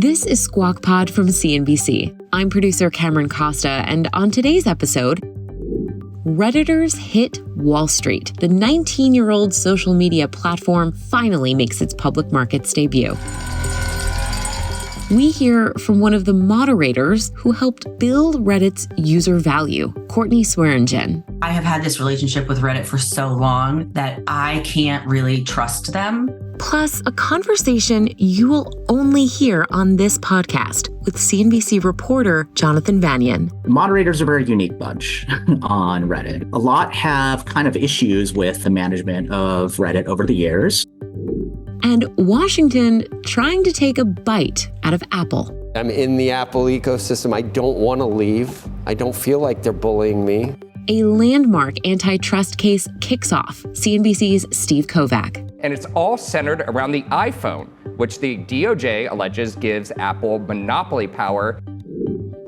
This is Squawk Pod from CNBC. I'm producer Cameron Costa, and on today's episode, Redditors hit Wall Street. The 19-year-old social media platform finally makes its public markets debut. We hear from one of the moderators who helped build Reddit's user value, Courtney Swearingen. I have had this relationship with Reddit for so long that I can't really trust them. Plus, a conversation you will only hear on this podcast with CNBC reporter Jonathan Vanian. Moderators are a very unique bunch on Reddit. A lot have kind of issues with the management of Reddit over the years. And Washington trying to take a bite out of Apple. I'm in the Apple ecosystem. I don't want to leave. I don't feel like they're bullying me. A landmark antitrust case kicks off. CNBC's Steve Kovac. And it's all centered around the iPhone, which the DOJ alleges gives Apple monopoly power.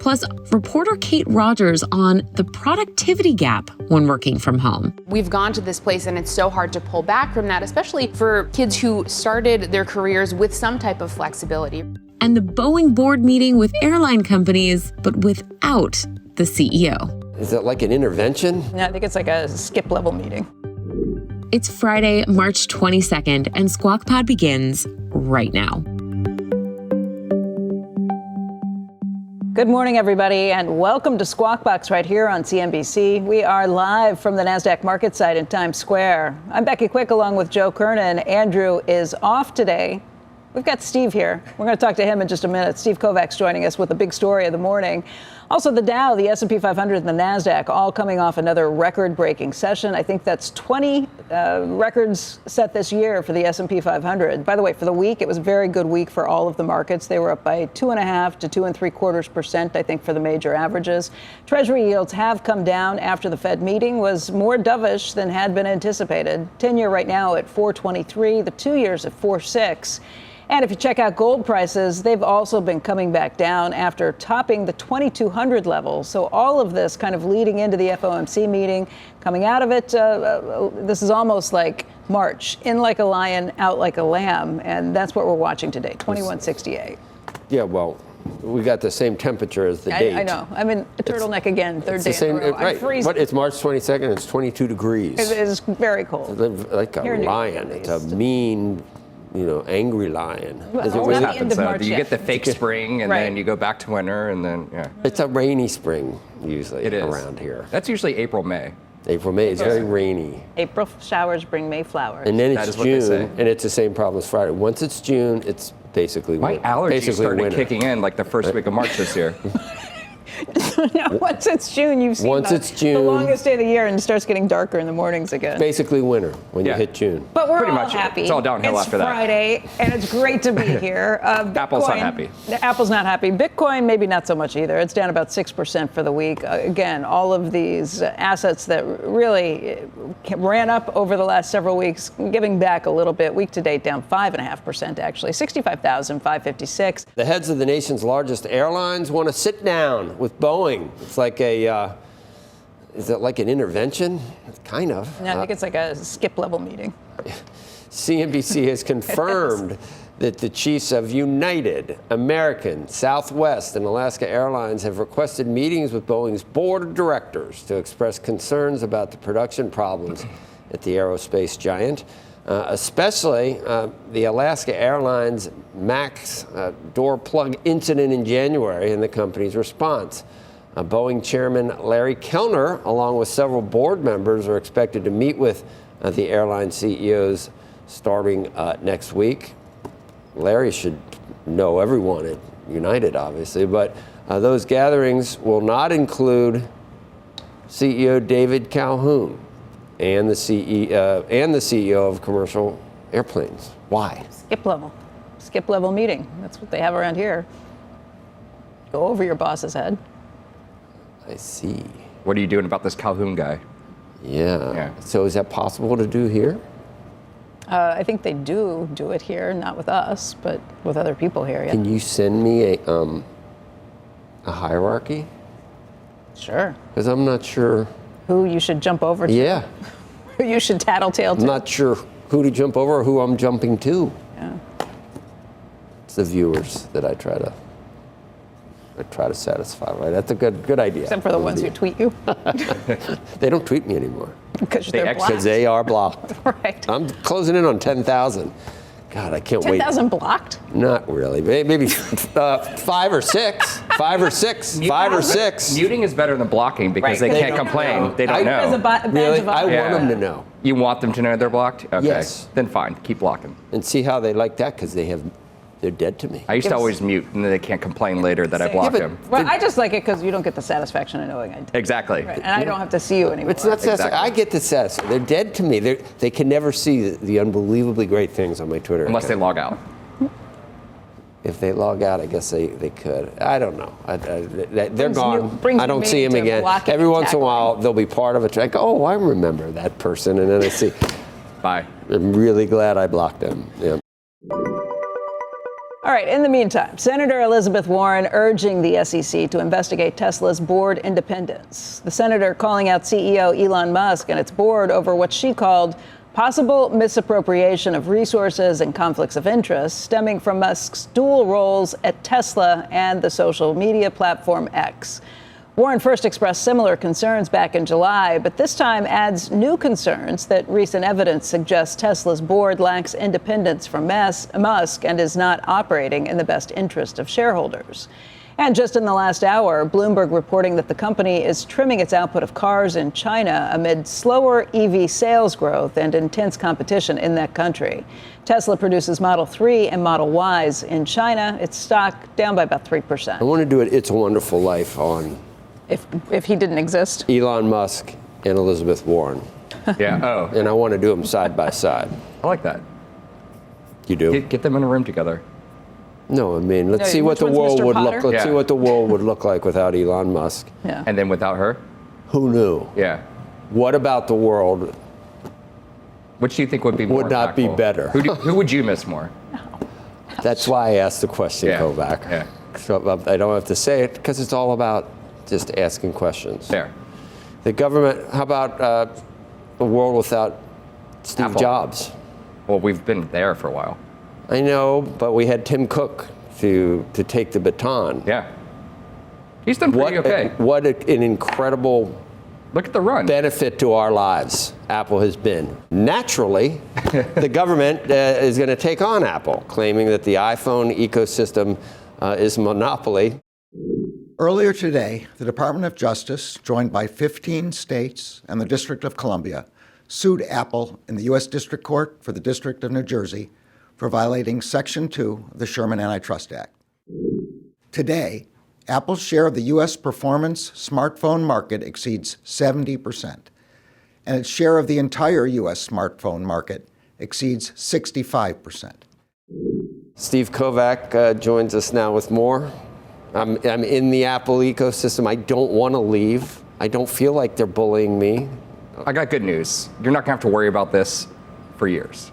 Plus, reporter Kate Rogers on the productivity gap when working from home. We've gone to this place and it's so hard to pull back from that, especially for kids who started their careers with some type of flexibility. And the Boeing board meeting with airline companies, but without the CEO. Is it like an intervention? No, I think it's like a skip level meeting. It's Friday, March 22nd, and Squawk Pod begins right now. Good morning, everybody, and welcome to Squawk Box right here on CNBC. We are live from the NASDAQ market site in Times Square. I'm Becky Quick along with Joe Kernen. Andrew is off today. We've got Steve here. We're going to talk to him in just a minute. Steve Kovac's joining us with the big story of the morning. Also, the Dow, the S&P 500, and the NASDAQ all coming off another record-breaking session. I think that's 20 records set this year for the S&P 500. By the way, for the week, it was a very good week for all of the markets. They were up by 2.5% to 2.75%, I think, for the major averages. Treasury yields have come down after the Fed meeting was more dovish than had been anticipated. 10-year right now at 4.23, the 2-years at 4.6. And if you check out gold prices, they've also been coming back down after topping the 2,200 level. So all of this kind of leading into the FOMC meeting, coming out of it, this is almost like March, in like a lion, out like a lamb. And that's what we're watching today, 2168. Yeah, well, we got the same temperature as the date. I know. I'm in a turtleneck again, third day in a row. I'm freezing. But it's March 22nd, it's 22 degrees. It is very cold. Like a lion. It's a mean, angry lion. Well, Is it not really? the end of March You yet. get the fake spring, and Right. then you go back to winter, and then, yeah. It's a rainy spring, usually, It is. around here. That's usually April, May. April, May, it's very rainy. April showers bring May flowers. And then That it's is what they say. June, and it's the same problem as Friday. Once it's June, it's basically My allergies basically started winter. kicking in like the first week of March this year. Now, once it's June, you've seen It's the June, longest day of the year, and it starts getting darker in the mornings again. basically winter when you Yeah. hit June. But we're Pretty all much. happy. It's all downhill after that. It's Friday, and it's great to be here. Apple's not Bitcoin- happy. Apple's not happy. Bitcoin, maybe not so much either. It's down about 6% for the week. Again, all of these assets that really ran up over the last several weeks, giving back a little bit. Week to date, down 5.5%, actually. 65,556. The heads of the nation's largest airlines want to sit down with Boeing. It's like is it like an intervention? Kind of. No, I think it's like a skip level meeting. CNBC has confirmed that the chiefs of United, American, Southwest, and Alaska Airlines have requested meetings with Boeing's board of directors to express concerns about the production problems at the aerospace giant, especially the Alaska Airlines MAX door plug incident in January and the company's response. Boeing Chairman Larry Kellner, along with several board members, are expected to meet with the airline CEOs starting next week. Larry should know everyone at United, obviously, but those gatherings will not include CEO David Calhoun and the CEO of commercial airplanes. Why? Skip level meeting. That's what they have around here. Go over your boss's head. I see. What are you doing about this Calhoun guy? Yeah. So is that possible to do here? I think they do it here, not with us, but with other people here. Yeah. Can you send me a hierarchy? Sure. Because I'm not sure. Who you should jump over to. Yeah. Who you should tattletale to. I'm not sure who to jump over or who I'm jumping to. Yeah. It's the viewers that I try to satisfy, right? That's a good idea. Except for the ones who tweet you. They don't tweet me anymore. Because they're blocked. Because they are blocked. Right. I'm closing in on 10,000. God, I can't wait. 10,000 blocked? Not really. Maybe 5 or 6. 5 or 6. 5 or 6. Muting is better than blocking because Right. they can't complain. They don't As a know. badge Really? of I honor. want them to know. You want them to know they're blocked? Okay. Yes. Then fine, keep blocking. And see how they like that because they're dead to me. I used to always mute, and then they can't complain later that I blocked but- them. Well, I just like it because you don't get the satisfaction of knowing I did. Exactly. Right. And I don't have to see you anymore. It's not satisfying. Exactly. I get the satisfaction. They're dead to me. They can never see the unbelievably great things on my Twitter Unless they account. log out. If they log out, I guess they could. I don't know. They're Brings gone. new- brings I don't me see them to again. blocking Every and once in a tackling. while, they'll be part of a track. Oh, I remember that person. And then I see, Bye. I'm really glad I blocked them. Yeah. All right, in the meantime, Senator Elizabeth Warren urging the SEC to investigate Tesla's board independence. The senator calling out CEO Elon Musk and its board over what she called possible misappropriation of resources and conflicts of interest stemming from Musk's dual roles at Tesla and the social media platform X. Warren first expressed similar concerns back in July, but this time adds new concerns that recent evidence suggests Tesla's board lacks independence from Musk and is not operating in the best interest of shareholders. And just in the last hour, Bloomberg reporting that the company is trimming its output of cars in China amid slower EV sales growth and intense competition in that country. Tesla produces Model 3 and Model Ys in China. Its stock down by about 3%. I want to do it. It's a Wonderful Life on If he didn't exist. Elon Musk and Elizabeth Warren. Yeah. Oh, And I want to do them side by side. I like that. You do? Get them in a room together. No, I mean, let's No, see what which the one's world Mr. would Potter? look. Let's see Yeah. what the world would look like without Elon Musk. Yeah. And then without her? Who knew? Yeah. What about the world Which do you think would be more would not be impactful? better? Who would you miss more? That's why I asked the question, Yeah. Kovac. Yeah. So I don't have to say it because it's all about just asking questions. Fair. The government. How about a world without Steve Apple. Jobs? Well, we've been there for a while. I know, but we had Tim Cook to take the baton. Yeah. He's done pretty okay. What an incredible Look at the run. benefit to our lives Apple has been. Naturally, the government is going to take on Apple, claiming that the iPhone ecosystem is a monopoly. Earlier today, the Department of Justice, joined by 15 states and the District of Columbia, sued Apple in the U.S. District Court for the District of New Jersey for violating Section 2 of the Sherman Antitrust Act. Today, Apple's share of the U.S. performance smartphone market exceeds 70%, and its share of the entire U.S. smartphone market exceeds 65%. Steve Kovac joins us now with more. I'm in the Apple ecosystem. I don't want to leave. I don't feel like they're bullying me. I got good news. You're not going to have to worry about this for years.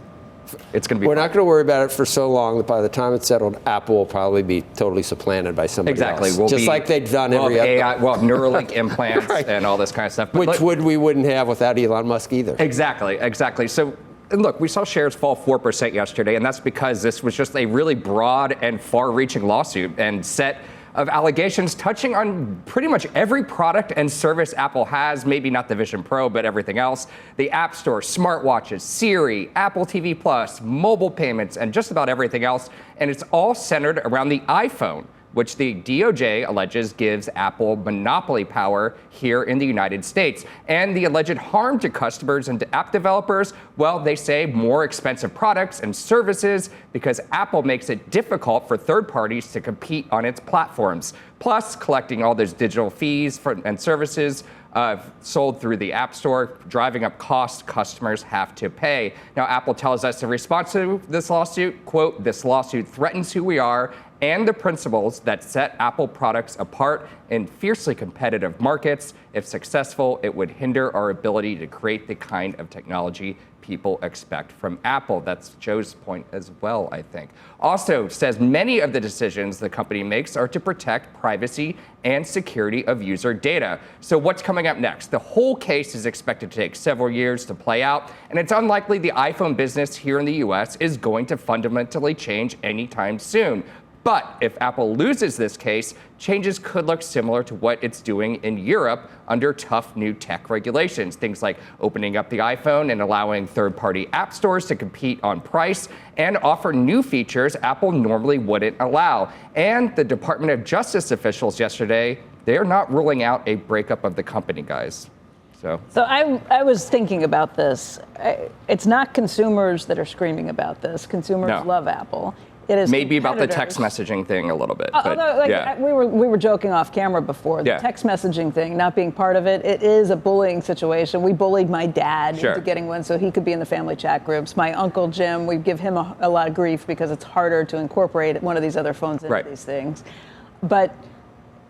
It's going to be We're not going to worry about it for so long that by the time it's settled, Apple will probably be totally supplanted by somebody Exactly. else. We'll Just be- like they've done we'll every have other. AI, well, Neuralink implants Right. and all this kind of stuff. But Which look- we wouldn't have without Elon Musk either. Exactly. So, and look, we saw shares fall 4% yesterday, and that's because this was just a really broad and far-reaching lawsuit and set of allegations touching on pretty much every product and service Apple has, maybe not the Vision Pro, but everything else. The App Store, smartwatches, Siri, Apple TV Plus, mobile payments, and just about everything else. And it's all centered around the iPhone, which the DOJ alleges gives Apple monopoly power here in the United States. And the alleged harm to customers and to app developers, well, they say more expensive products and services because Apple makes it difficult for third parties to compete on its platforms. Plus, collecting all those digital fees and services sold through the App Store, driving up costs customers have to pay. Now, Apple tells us in response to this lawsuit, quote, "This lawsuit threatens who we are and the principles that set Apple products apart in fiercely competitive markets. If successful, it would hinder our ability to create the kind of technology people expect from Apple. That's Joe's point as well, I think. Also says many of the decisions the company makes are to protect privacy and security of user data. So what's coming up next? The whole case is expected to take several years to play out, and it's unlikely the iPhone business here in the US is going to fundamentally change anytime soon. But if Apple loses this case, changes could look similar to what it's doing in Europe under tough new tech regulations. Things like opening up the iPhone and allowing third-party app stores to compete on price and offer new features Apple normally wouldn't allow. And the Department of Justice officials yesterday, they're not ruling out a breakup of the company, guys. So I was thinking about this. It's not consumers that are screaming about this. Consumers love Apple. It is maybe about the text messaging thing a little bit. But, we were joking off camera before. The text messaging thing, not being part of it, it is a bullying situation. We bullied my dad into getting one so he could be in the family chat groups. My uncle Jim, we give him a lot of grief because it's harder to incorporate one of these other phones into these things. But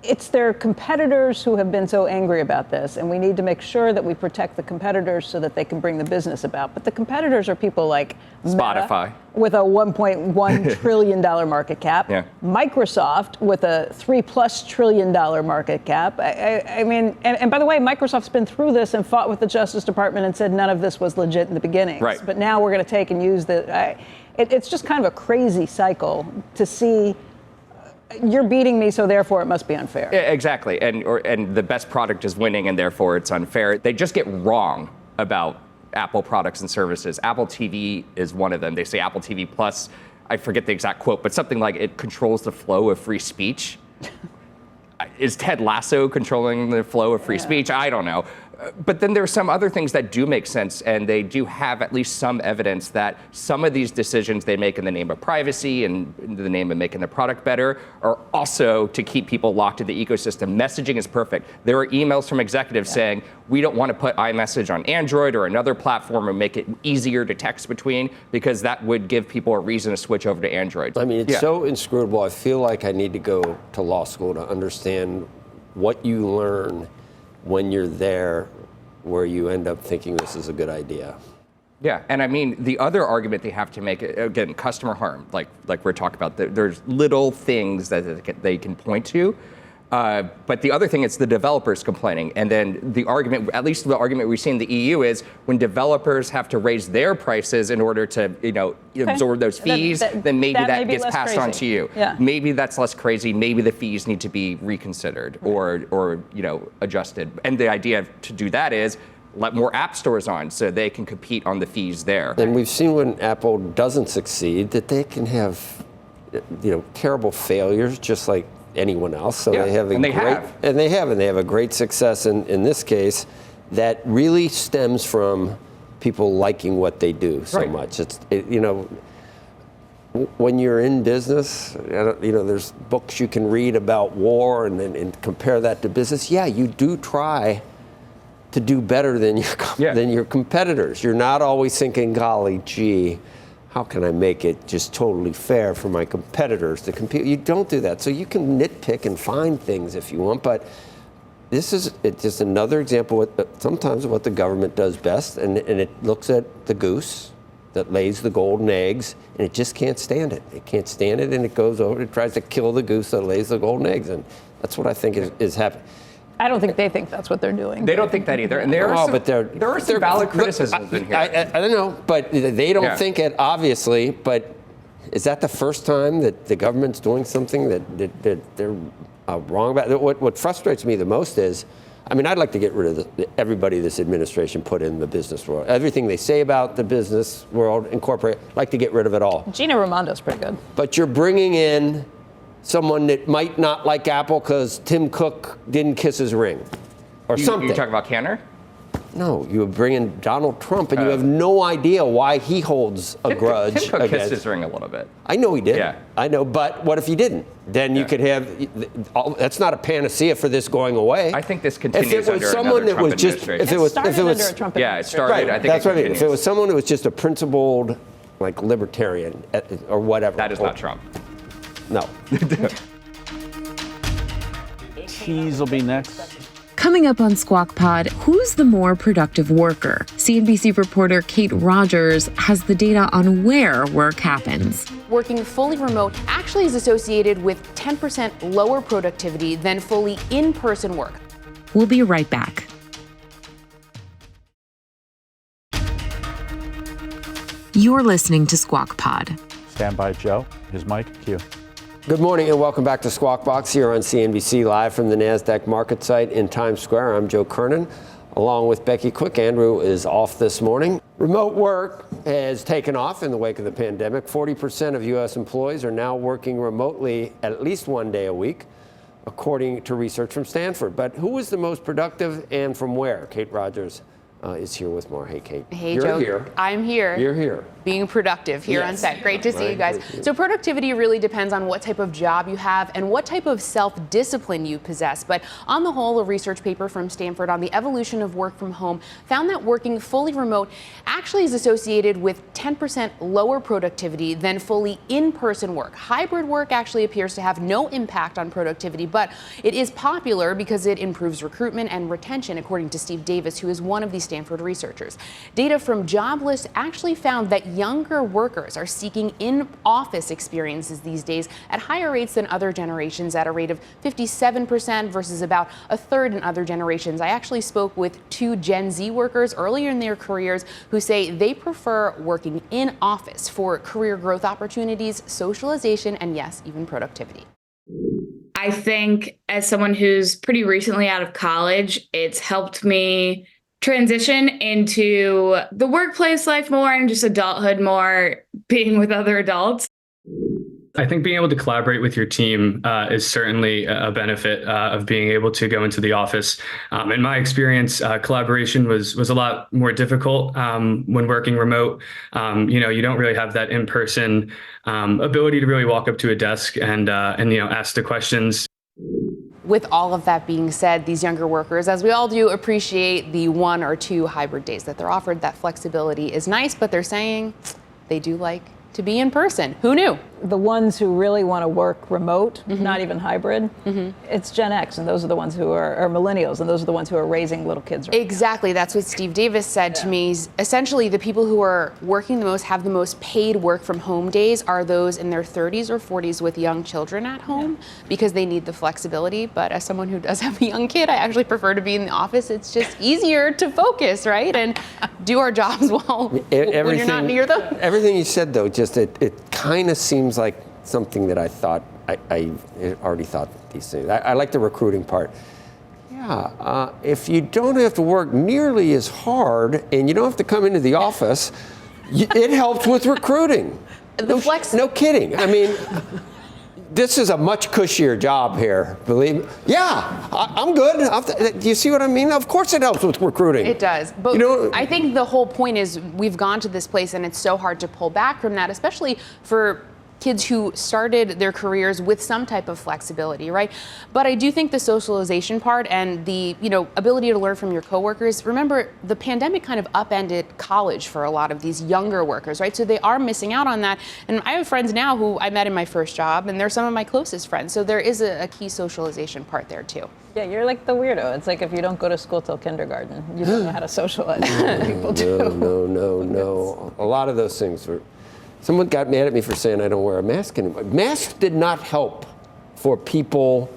it's their competitors who have been so angry about this, and we need to make sure that we protect the competitors so that they can bring the business about. But the competitors are people like Spotify, Meta, with a $1.1 trillion market cap, Microsoft with a $3+ trillion market cap. I mean, and by the way, Microsoft's been through this and fought with the Justice Department and said none of this was legit in the beginning. But now we're going to take and use it's just kind of a crazy cycle to see. You're beating me, so therefore it must be unfair. Yeah, exactly, and the best product is winning, and therefore it's unfair. They just get wrong about Apple products and services. Apple TV is one of them. They say Apple TV Plus, I forget the exact quote, but something like it controls the flow of free speech. Is Ted Lasso controlling the flow of free speech? I don't know. But then there are some other things that do make sense, and they do have at least some evidence that some of these decisions they make in the name of privacy and in the name of making the product better are also to keep people locked in the ecosystem. Messaging is perfect. There are emails from executives saying, we don't want to put iMessage on Android or another platform and make it easier to text between, because that would give people a reason to switch over to Android. I mean, it's so inscrutable. I feel like I need to go to law school to understand what you learn when you're there, where you end up thinking this is a good idea. Yeah, and I mean, the other argument they have to make, again, customer harm, like we're talking about, there's little things that they can point to. But the other thing is the developers complaining. And then the argument, at least the argument we see in the EU, is when developers have to raise their prices in order to, absorb those fees, then maybe that gets passed on to you. Maybe that's less crazy. Maybe the fees need to be reconsidered or adjusted. And the idea to do that is let more app stores on so they can compete on the fees there. And we've seen when Apple doesn't succeed that they can have, terrible failures, just like anyone else. So they have a great success in this case that really stems from people liking what they do so much. When you're in business, there's books you can read about war and compare that to business. Yeah, you do try to do better than your competitors. You're not always thinking, golly, gee, how can I make it just totally fair for my competitors to compete? You don't do that. So you can nitpick and find things if you want, but this is just another example of sometimes what the government does best, and it looks at the goose that lays the golden eggs, and it just can't stand it. It can't stand it, and it goes over, it tries to kill the goose that lays the golden eggs, and that's what I think is happening. I don't think they think that's what they're doing. They don't think that either. And there are some valid criticisms in here. I don't know, but they don't think it, obviously. But is that the first time that the government's doing something that they're wrong about? What frustrates me the most is, I'd like to get rid of everybody this administration put in the business world. Everything they say about the business world, incorporate, like to get rid of it all. Gina Raimondo's pretty good. But you're bringing in someone that might not like Apple because Tim Cook didn't kiss his ring or something. You talking about Kernen? No, you bring in Donald Trump, and you have no idea why he holds a grudge. Tim Cook kissed his ring a little bit. I know he did. Yeah. I know, but what if he didn't? Then you could have, that's not a panacea for this going away. I think this continues under another Trump administration. It started under a Trump administration. Yeah, it started, right, I think that's it what I mean. continues. If it was someone who was just a principled, libertarian or whatever. That is not Trump. No. Cheese will be next. Coming up on Squawk Pod, who's the more productive worker? CNBC reporter Kate Rogers has the data on where work happens. Working fully remote actually is associated with 10% lower productivity than fully in-person work. We'll be right back. You're listening to Squawk Pod. Stand by, Joe. His mic, cue. Good morning and welcome back to Squawk Box here on CNBC live from the NASDAQ market site in Times Square. I'm Joe Kernen, along with Becky Quick. Andrew is off this morning. Remote work has taken off in the wake of the pandemic. 40% of U.S. employees are now working remotely at least one day a week, according to research from Stanford. But who is the most productive and from where? Kate Rogers is here with more. Hey, Kate. Hey, You're Joe. Here. I'm here. You're here. Being productive here on set. Great to see you guys. So productivity really depends on what type of job you have and what type of self-discipline you possess. But on the whole, a research paper from Stanford on the evolution of work from home found that working fully remote actually is associated with 10% lower productivity than fully in-person work. Hybrid work actually appears to have no impact on productivity, but it is popular because it improves recruitment and retention, according to Steve Davis, who is one of these Stanford researchers. Data from Jobless actually found that younger workers are seeking in-office experiences these days at higher rates than other generations, at a rate of 57% versus about a third in other generations. I actually spoke with two Gen Z workers earlier in their careers who say they prefer working in office for career growth opportunities, socialization, and yes, even productivity. I think as someone who's pretty recently out of college, it's helped me transition into the workplace life more and just adulthood more, being with other adults. I think being able to collaborate with your team is certainly a benefit of being able to go into the office. In my experience, collaboration was a lot more difficult when working remote. You don't really have that in-person ability to really walk up to a desk and ask the questions. With all of that being said, these younger workers, as we all do, appreciate the 1 or 2 hybrid days that they're offered. That flexibility is nice, but they're saying they do like to be in person. Who knew? The ones who really want to work remote, not even hybrid, it's Gen X, and those are the ones who are millennials, and those are the ones who are raising little kids right Exactly. That's what Steve Davis said to me. Essentially, the people who are working the most, have the most paid work from home days, are those in their 30s or 40s with young children at home because they need the flexibility. But as someone who does have a young kid, I actually prefer to be in the office. It's just easier to focus, right? And do our jobs well when you're not near them. Everything you said, though, just it kind of seems like something that I thought, I already thought these things. I like the recruiting part. Yeah, if you don't have to work nearly as hard and you don't have to come into the office, it helps with recruiting. No kidding. I mean, this is a much cushier job here, believe me. Yeah, I'm good. Do you see what I mean? Of course it helps with recruiting. It does. But I think the whole point is we've gone to this place and it's so hard to pull back from that, especially for kids who started their careers with some type of flexibility, right? But I do think the socialization part and the, ability to learn from your coworkers. Remember, the pandemic kind of upended college for a lot of these younger workers, right? So they are missing out on that. And I have friends now who I met in my first job, and they're some of my closest friends. So there is a key socialization part there too. Yeah, you're like the weirdo. It's like if you don't go to school till kindergarten, you don't know how to socialize. People do. No. A lot of those things were. Someone got mad at me for saying I don't wear a mask anymore. Masks did not help for people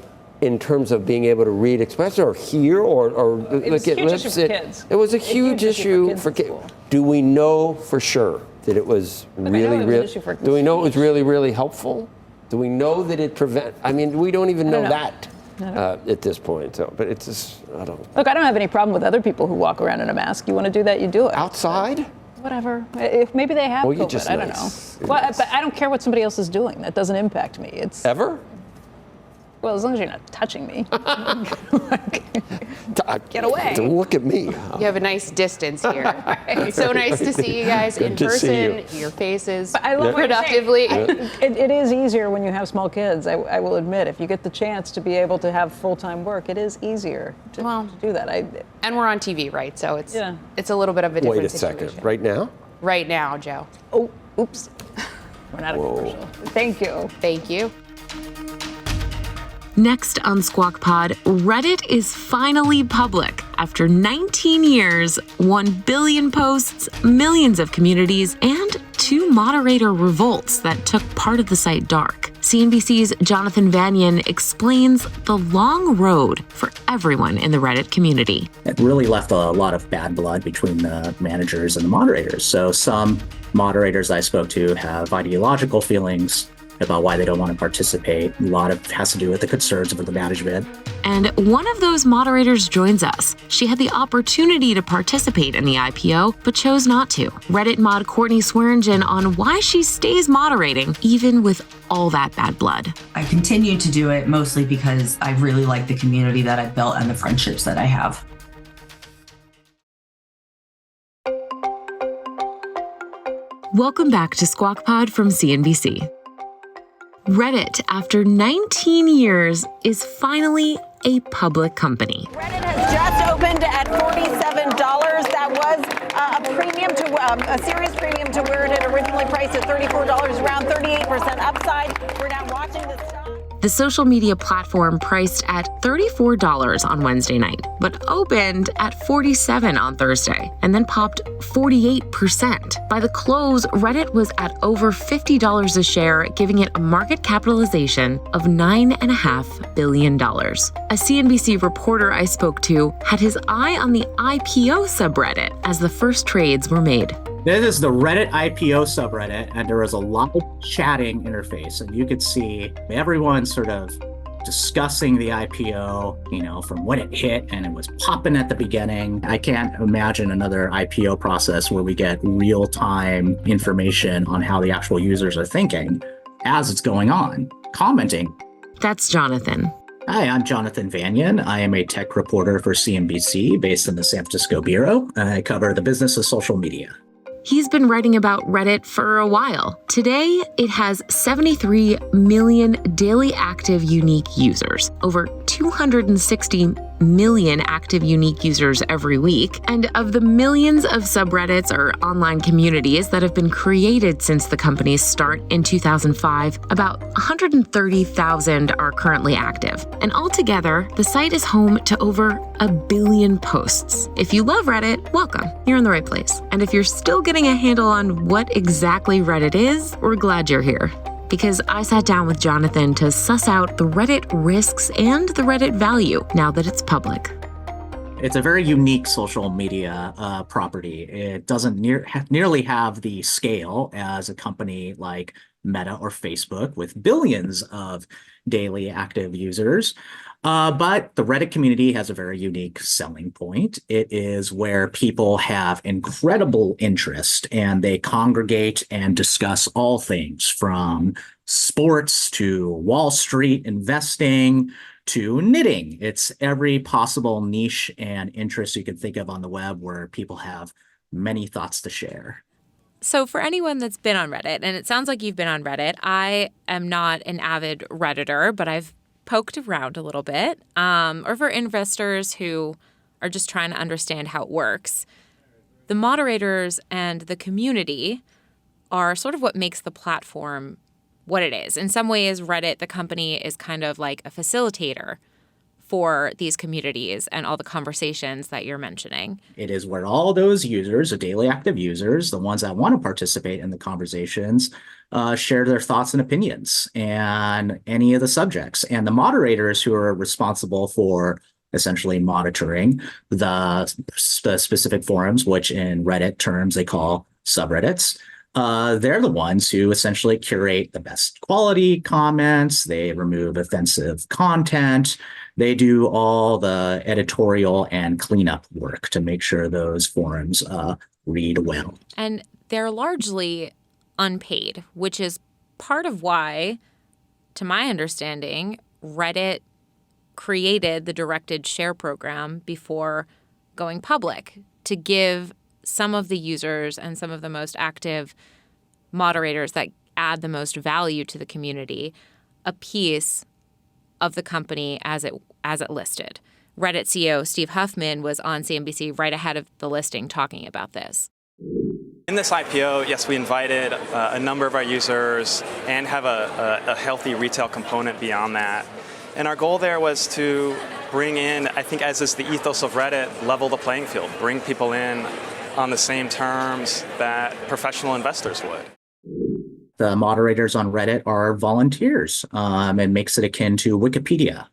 in terms of being able to read, especially or hear or look at lips. It was a huge issue for kids. Do we know for sure that it was really? Do we know it was really, really helpful? Do we know that it I mean, we don't even know that at this point. So, but it's just, I don't. Look, I don't have any problem with other people who walk around in a mask. You want to do that, you do it. Outside? Whatever. If maybe they have COVID, I don't know. Well, but I don't care what somebody else is doing. That doesn't impact me. It's ever. Well, as long as you're not touching me. Get away. Don't look at me. You have a nice distance here. It's so nice to see you guys in person, your faces, but I love productively. It is easier when you have small kids, I will admit. If you get the chance to be able to have full-time work, it is easier to do that. And we're on TV, right? So it's a little bit of a different situation. Wait a second. Right now? Right now, Joe. Oh, oops. We're not a commercial. Thank you. Thank you. Next on Squawk Pod, Reddit is finally public. After 19 years, 1 billion posts, millions of communities, and 2 moderator revolts that took part of the site dark. CNBC's Jonathan Vanian explains the long road for everyone in the Reddit community. It really left a lot of bad blood between the managers and the moderators. So some moderators I spoke to have ideological feelings about why they don't want to participate. A lot of it has to do with the concerns of the management. And one of those moderators joins us. She had the opportunity to participate in the IPO, but chose not to. Reddit mod Courtney Swearingen on why she stays moderating, even with all that bad blood. I continue to do it mostly because I really like the community that I've built and the friendships that I have. Welcome back to Squawk Pod from CNBC. Reddit, after 19 years, is finally a public company. Reddit has just opened at $47. That was a premium to a serious premium to where it had originally priced at $34, around 38% upside. We're now watching the stock. The social media platform priced at $34 on Wednesday night, but opened at $47 on Thursday, and then popped 48%. By the close, Reddit was at over $50 a share, giving it a market capitalization of $9.5 billion. A CNBC reporter I spoke to had his eye on the IPO subreddit as the first trades were made. This is the Reddit IPO subreddit, and there was a lot of chatting interface, and you could see everyone sort of discussing the IPO, from when it hit, and it was popping at the beginning. I can't imagine another IPO process where we get real-time information on how the actual users are thinking as it's going on, commenting. That's Jonathan. Hi, I'm Jonathan Vanian. I am a tech reporter for CNBC based in the San Francisco Bureau. I cover the business of social media. He's been writing about Reddit for a while. Today, it has 73 million daily active unique users, over 260 million active unique users every week. And of the millions of subreddits or online communities that have been created since the company's start in 2005, about 130,000 are currently active. And altogether, the site is home to over 1 billion posts. If you love Reddit, welcome. You're in the right place. And if you're still getting a handle on what exactly Reddit is, we're glad you're here. Because I sat down with Jonathan to suss out the Reddit risks and the Reddit value now that it's public. It's a very unique social media property. It doesn't nearly have the scale as a company like Meta or Facebook with billions of daily active users. But the Reddit community has a very unique selling point. It is where people have incredible interest and they congregate and discuss all things from sports to Wall Street investing to knitting. It's every possible niche and interest you can think of on the web where people have many thoughts to share. So for anyone that's been on Reddit, and it sounds like you've been on Reddit, I am not an avid Redditor, but I've poked around a little bit, or for investors who are just trying to understand how it works. The moderators and the community are sort of what makes the platform what it is. In some ways, Reddit, the company, is kind of like a facilitator for these communities and all the conversations that you're mentioning. It is where all those users, the daily active users, the ones that want to participate in the conversations, share their thoughts and opinions and any of the subjects. And the moderators who are responsible for essentially monitoring the specific forums, which in Reddit terms they call subreddits, they're the ones who essentially curate the best quality comments. They remove offensive content. They do all the editorial and cleanup work to make sure those forums read well. And they're largely unpaid, which is part of why, to my understanding, Reddit created the directed share program before going public to give some of the users and some of the most active moderators that add the most value to the community a piece of the company as it listed. Reddit CEO Steve Huffman was on CNBC right ahead of the listing talking about this. In this IPO, yes, we invited a number of our users and have a healthy retail component beyond that. And our goal there was to bring in, I think as is the ethos of Reddit, level the playing field, bring people in on the same terms that professional investors would. The moderators on Reddit are volunteers, and makes it akin to Wikipedia,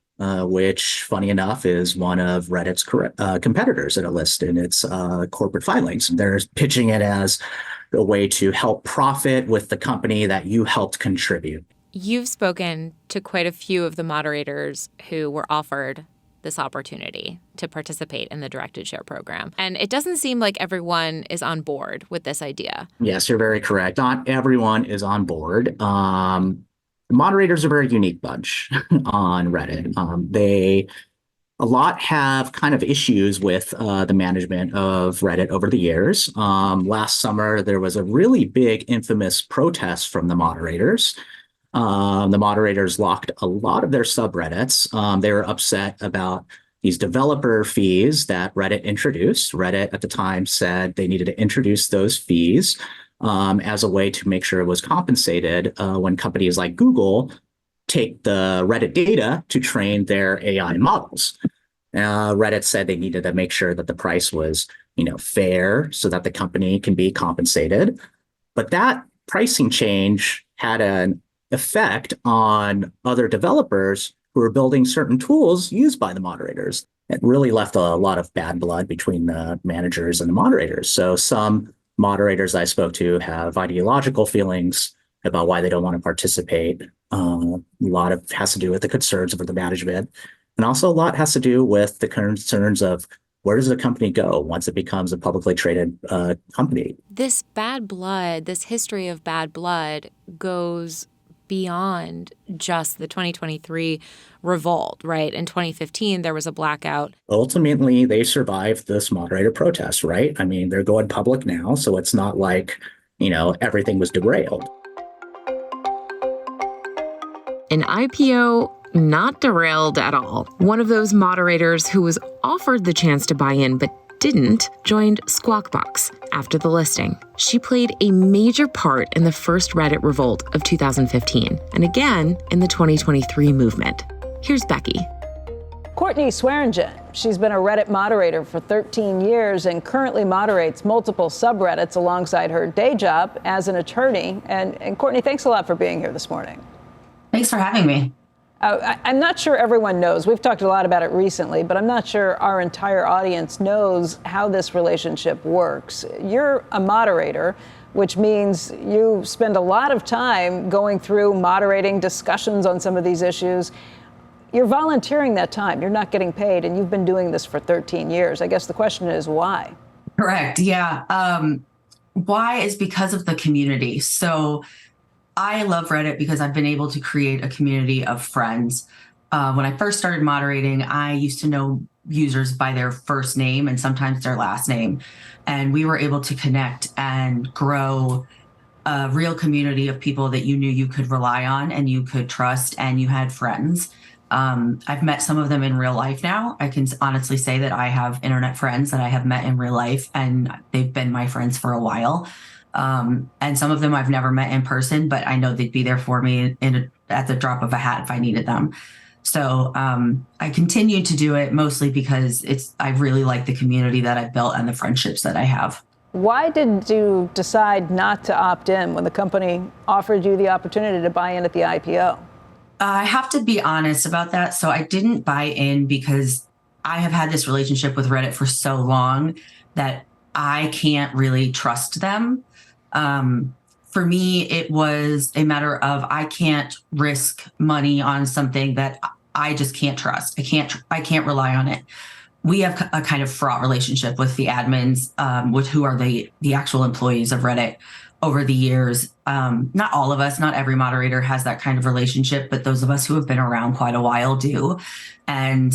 which, funny enough, is one of Reddit's competitors that are listed in its corporate filings. They're pitching it as a way to help profit with the company that you helped contribute. You've spoken to quite a few of the moderators who were offered this opportunity to participate in the directed share program. And it doesn't seem like everyone is on board with this idea. Yes, you're very correct. Not everyone is on board. The moderators are a very unique bunch on Reddit. A lot have kind of issues with the management of Reddit over the years. Last summer, there was a really big infamous protest from the moderators. The moderators locked a lot of their subreddits. They were upset about these developer fees that Reddit introduced. Reddit at the time said they needed to introduce those fees as a way to make sure it was compensated when companies like Google take the Reddit data to train their AI models. Reddit said they needed to make sure that the price was, fair so that the company can be compensated. But that pricing change had an effect on other developers who are building certain tools used by the moderators. It really left a lot of bad blood between the managers and the moderators. So some moderators I spoke to have ideological feelings about why they don't want to participate. A lot of has to do with the concerns of the management. And also a lot has to do with the concerns of where does the company go once it becomes a publicly traded company? This bad blood, this history of bad blood goes beyond just the 2023 revolt, right? In 2015, there was a blackout. Ultimately, they survived this moderator protest, right? I mean, they're going public now, so it's not like, everything was derailed. An IPO not derailed at all. One of those moderators who was offered the chance to buy in but didn't joined Squawk Box after the listing. She played a major part in the first Reddit revolt of 2015 and again in the 2023 movement. Here's Becky. Courtney Swearingen. She's been a Reddit moderator for 13 years and currently moderates multiple subreddits alongside her day job as an attorney. And Courtney, thanks a lot for being here this morning. Thanks for having me. I'm not sure everyone knows. We've talked a lot about it recently, but I'm not sure our entire audience knows how this relationship works. You're a moderator, which means you spend a lot of time going through moderating discussions on some of these issues. You're volunteering that time. You're not getting paid, and you've been doing this for 13 years. I guess the question is why? Correct. Yeah. Why is because of the community. So I love Reddit because I've been able to create a community of friends. When I first started moderating, I used to know users by their first name and sometimes their last name. And we were able to connect and grow a real community of people that you knew you could rely on and you could trust and you had friends. I've met some of them in real life now. I can honestly say that I have internet friends that I have met in real life and they've been my friends for a while. And some of them I've never met in person, but I know they'd be there for me at the drop of a hat if I needed them. So I continue to do it mostly because I really like the community that I've built and the friendships that I have. Why did you decide not to opt in when the company offered you the opportunity to buy in at the IPO? I have to be honest about that. So I didn't buy in because I have had this relationship with Reddit for so long that I can't really trust them. For me, it was a matter of I can't risk money on something that I just can't trust. I can't rely on it. We have a kind of fraught relationship with the admins, with who are the actual employees of Reddit over the years. Not all of us, not every moderator has that kind of relationship, but those of us who have been around quite a while do. And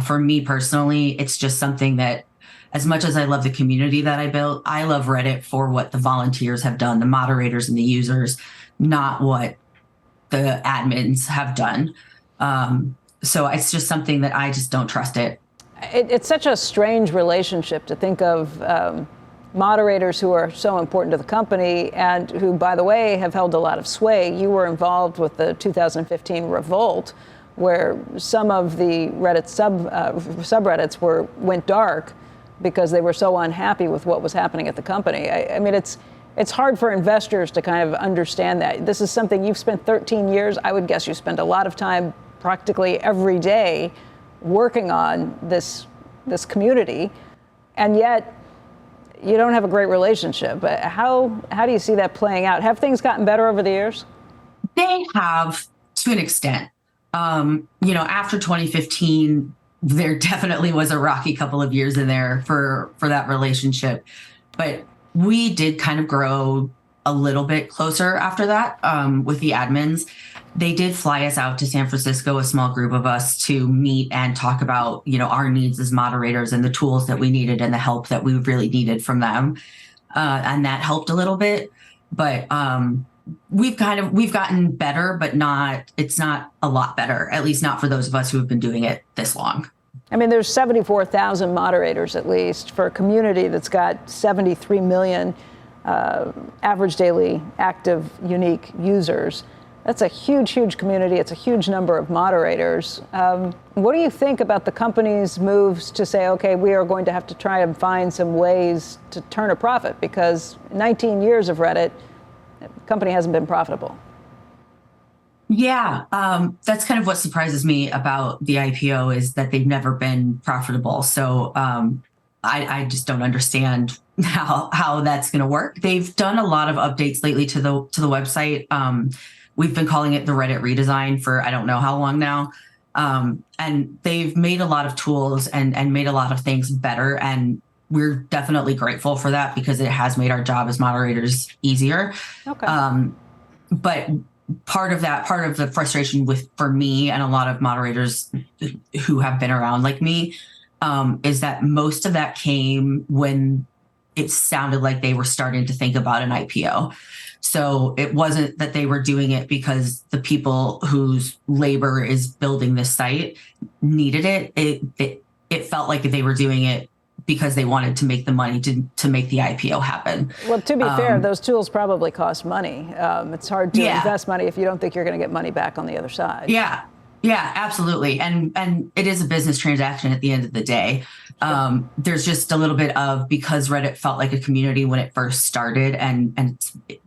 for me personally, it's just something that, as much as I love the community that I built, I love Reddit for what the volunteers have done, the moderators and the users, not what the admins have done. So it's just something that I just don't trust it. It's such a strange relationship to think of moderators who are so important to the company and who, by the way, have held a lot of sway. You were involved with the 2015 revolt, where some of the Reddit subreddits went dark because they were so unhappy with what was happening at the company. I mean, it's hard for investors to kind of understand that. This is something you've spent 13 years. I would guess you spend a lot of time practically every day working on this community, and yet you don't have a great relationship. How do you see that playing out? Have things gotten better over the years? They have, to an extent. After 2015, there definitely was a rocky couple of years in there for that relationship. But we did kind of grow a little bit closer after that with the admins. They did fly us out to San Francisco, a small group of us, to meet and talk about, our needs as moderators and the tools that we needed and the help that we really needed from them. And that helped a little bit. But we've gotten better, but it's not a lot better, at least not for those of us who have been doing it this long. I mean, there's 74,000 moderators, at least, for a community that's got 73 million average daily active unique users. That's a huge, huge community. It's a huge number of moderators. What do you think about the company's moves to say, okay, we are going to have to try and find some ways to turn a profit? Because 19 years of Reddit, the company hasn't been profitable. Yeah, that's kind of what surprises me about the IPO is that they've never been profitable. So I just don't understand how that's going to work. They've done a lot of updates lately to the website. We've been calling it the Reddit redesign for I don't know how long now. And they've made a lot of tools and made a lot of things better. And we're definitely grateful for that because it has made our job as moderators easier. Okay. But part of the frustration for me and a lot of moderators who have been around like me is that most of that came when it sounded like they were starting to think about an IPO. So it wasn't that they were doing it because the people whose labor is building this site needed it. It felt like they were doing it because they wanted to make the money to make the IPO happen. Well, to be fair, those tools probably cost money. It's hard to invest money if you don't think you're going to get money back on the other side. Yeah, absolutely. And it is a business transaction at the end of the day. There's just a little bit of, because Reddit felt like a community when it first started, and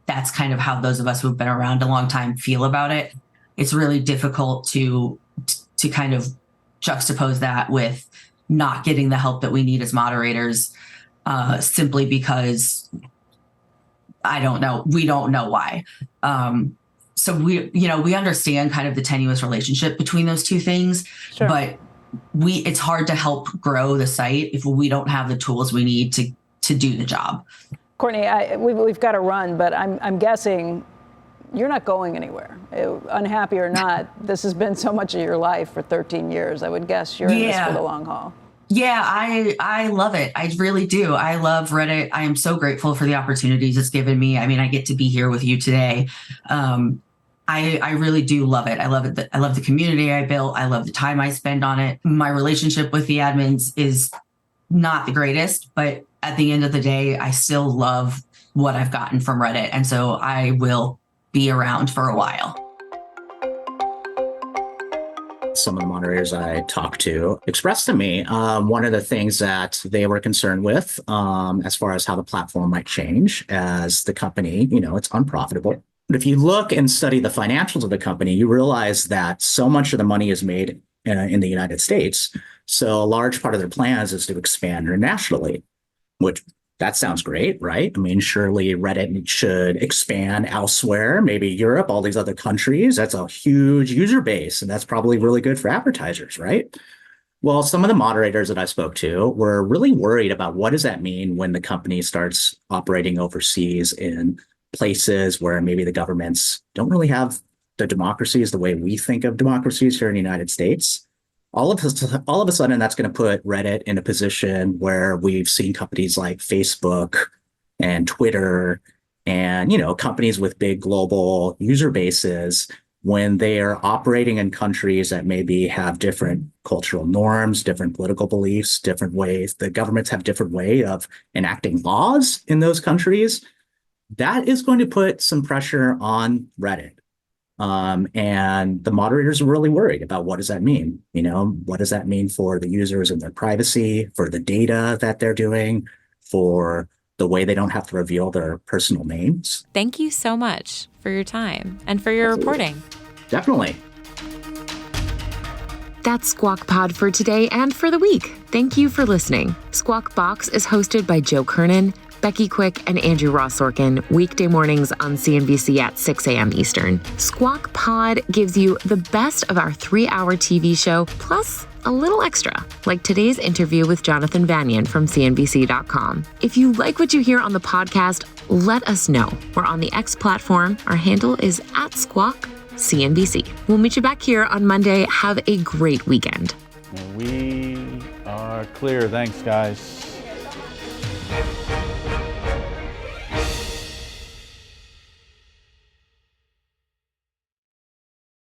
that's kind of how those of us who've been around a long time feel about it. It's really difficult to kind of juxtapose that with not getting the help that we need as moderators, simply because I don't know. We don't know why. So we understand kind of the tenuous relationship between those two things, sure. But it's hard to help grow the site if we don't have the tools we need to do the job. Courtney, we've got to run, but I'm guessing you're not going anywhere. Unhappy or not, this has been so much of your life for 13 years. I would guess you're in this for the long haul. Yeah, I love it. I really do. I love Reddit. I am so grateful for the opportunities it's given me. I mean, I get to be here with you today. I really do love it. I love it. I love the community I built. I love the time I spend on it. My relationship with the admins is not the greatest, but at the end of the day, I still love what I've gotten from Reddit. And so I will be around for a while. Some of the moderators I talked to expressed to me one of the things that they were concerned with as far as how the platform might change as the company, it's unprofitable. But if you look and study the financials of the company, you realize that so much of the money is made in the United States. So a large part of their plans is to expand internationally, which that sounds great, right? I mean, surely Reddit should expand elsewhere, maybe Europe, all these other countries. That's a huge user base, and that's probably really good for advertisers, right? Well, some of the moderators that I spoke to were really worried about what does that mean when the company starts operating overseas in places where maybe the governments don't really have the democracies the way we think of democracies here in the United States. All of a sudden, that's going to put Reddit in a position where we've seen companies like Facebook and Twitter and, companies with big global user bases when they are operating in countries that maybe have different cultural norms, different political beliefs, different ways, the governments have different way of enacting laws in those countries, that is going to put some pressure on Reddit. And the moderators are really worried about what does that mean? What does that mean for the users and their privacy, for the data that they're doing, for the way they don't have to reveal their personal names? Thank you so much for your time and for your reporting. Definitely. That's Squawk Pod for today and for the week. Thank you for listening. Squawk Box is hosted by Joe Kernen, Becky Quick, and Andrew Ross Sorkin, weekday mornings on CNBC at 6 a.m. Eastern. Squawk Pod gives you the best of our 3-hour TV show, plus a little extra, like today's interview with Jonathan Vanian from CNBC.com. If you like what you hear on the podcast, let us know. We're on the X platform. Our handle is @SquawkCNBC. We'll meet you back here on Monday. Have a great weekend. We are clear. Thanks, guys.